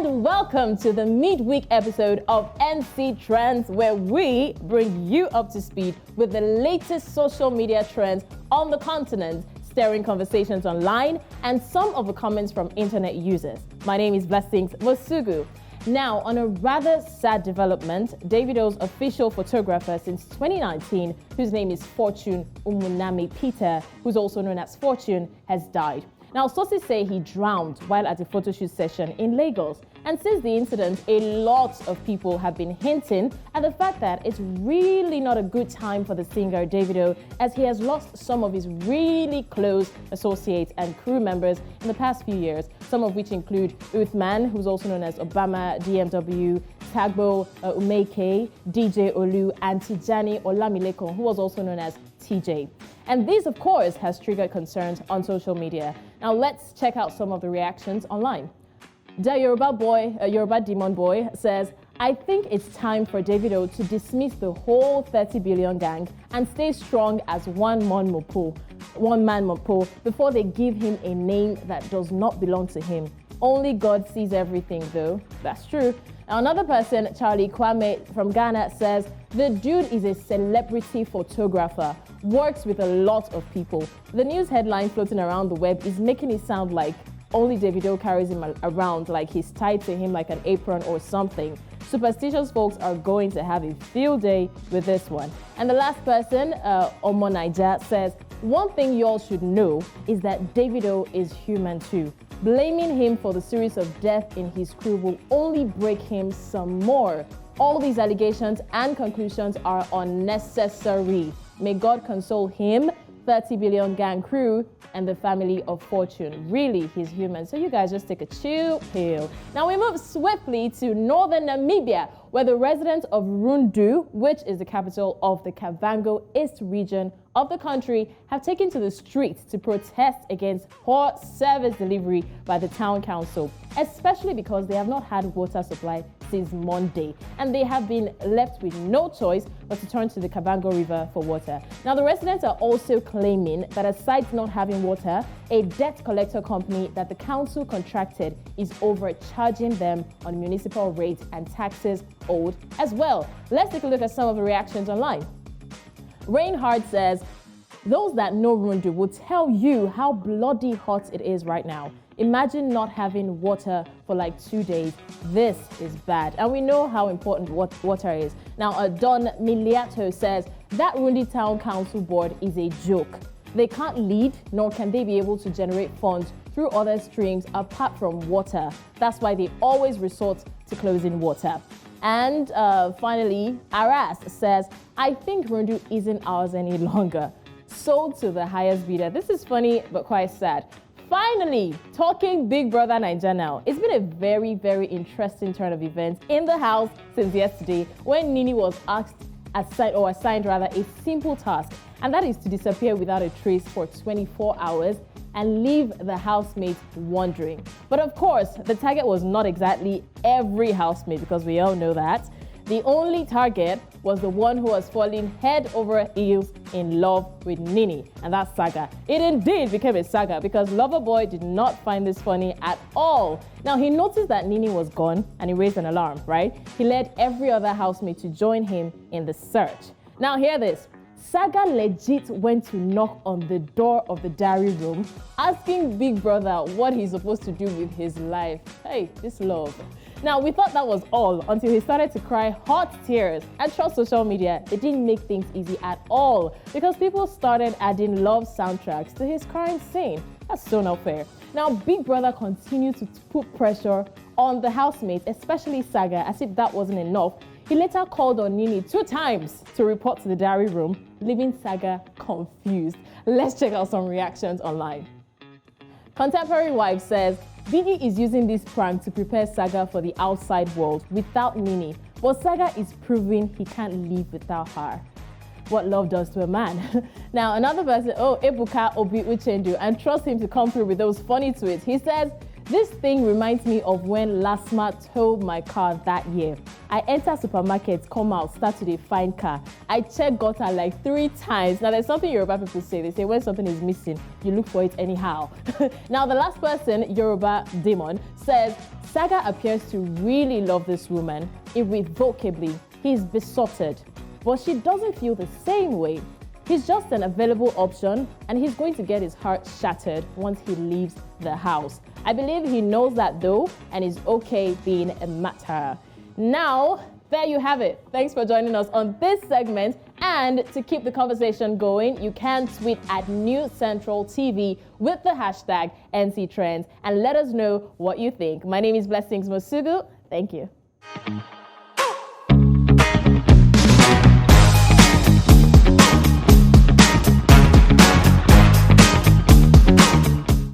and welcome to the midweek episode of NC Trends, where we bring you up to speed with the latest social media trends on the continent, stirring conversations online and some of the comments from internet users. My name is Blessings Mosugu. Now, on a rather sad development, Davido's official photographer since 2019, whose name is Fortune Umunami Peter, who's also known as Fortune, has died. Now, sources say he drowned while at a photo shoot session in Lagos. And since the incident, a lot of people have been hinting at the fact that it's really not a good time for the singer Davido, as he has lost some of his really close associates and crew members in the past few years, some of which include Uthman, who's also known as Obama DMW, Tagbo Umeke, DJ Olu, and Tijani Olamilekon, who was also known as TJ. And this, of course, has triggered concerns on social media. Now, let's check out some of the reactions online. The Yoruba Demon Boy says, I think it's time for Davido to dismiss the whole 30 billion gang and stay strong as one man Mopo before they give him a name that does not belong to him. Only God sees everything, though. That's true. Now, another person, Charlie Kwame from Ghana, says, the dude is a celebrity photographer, works with a lot of people. The news headline floating around the web is making it sound like only Davido carries him around, like he's tied to him like an apron or something. Superstitious folks are going to have a field day with this one. And the last person, Omo Naija, says, one thing y'all should know is that Davido is human too. Blaming him for the series of deaths in his crew will only break him some more. All these allegations and conclusions are unnecessary. May God console him, 30 billion gang crew, and the family of Fortune. Really, he's human. So you guys just take a chill pill. Now we move swiftly to northern Namibia, where the residents of Rundu, which is the capital of the Kavango East region of the country, have taken to the streets to protest against poor service delivery by the town council, especially because they have not had water supply since Monday, and they have been left with no choice but to turn to the Kavango River for water. Now, the residents are also claiming that aside not having water, a debt collector company that the council contracted is overcharging them on municipal rates and taxes owed as well. Let's take a look at some of the reactions online. Reinhardt says, those that know Rundu will tell you how bloody hot it is right now. Imagine not having water for like 2 days. This is bad. And we know how important water is. Now, Don Miliato says, that Rundi Town Council board is a joke. They can't lead, nor can they be able to generate funds through other streams apart from water. That's why they always resort to closing water. And finally, Aras says, I think Rundu isn't ours any longer. Sold to the highest bidder. This is funny, but quite sad. Finally, talking Big Brother Naija now. It's been a very, very interesting turn of events in the house since yesterday when Nini was assigned a simple task, and that is to disappear without a trace for 24 hours and leave the housemates wondering. But of course, the target was not exactly every housemate, because we all know that. The only target was the one who was falling head over heels in love with Nini, and that's Saga. It indeed became a saga because Loverboy did not find this funny at all. Now, he noticed that Nini was gone and he raised an alarm, right? He led every other housemate to join him in the search. Now, hear this. Saga legit went to knock on the door of the diary room, asking Big Brother what he's supposed to do with his life. Hey, this love. Now, we thought that was all until he started to cry hot tears. And trust social media, it didn't make things easy at all because people started adding love soundtracks to his crime scene. That's so not fair. Now, Big Brother continued to put pressure on the housemates, especially Saga, as if that wasn't enough. He later called on Nini 2 times to report to the diary room, leaving Saga confused. Let's check out some reactions online. Contemporary Wife says, Biggie is using this prank to prepare Saga for the outside world without Nini, but Saga is proving he can't live without her. What love does to a man. Now, another person, Ebuka Obi Uchendu, and trust him to come through with those funny tweets. He says, This thing reminds me of when Lasma told my car that year. I enter supermarkets, come out, start to dey find car. I check gutter like 3 times. Now there's something Yoruba people say. They say when something is missing, you look for it anyhow. Now the last person, Yoruba Demon, says Saga appears to really love this woman irrevocably. He's besotted, but she doesn't feel the same way. He's just an available option, and he's going to get his heart shattered once he leaves the house. I believe he knows that though, and is okay being a martyr. Now, there you have it. Thanks for joining us on this segment. And to keep the conversation going, you can tweet at New Central TV with the hashtag NC Trends and let us know what you think. My name is Blessings Mosugu. Thank you.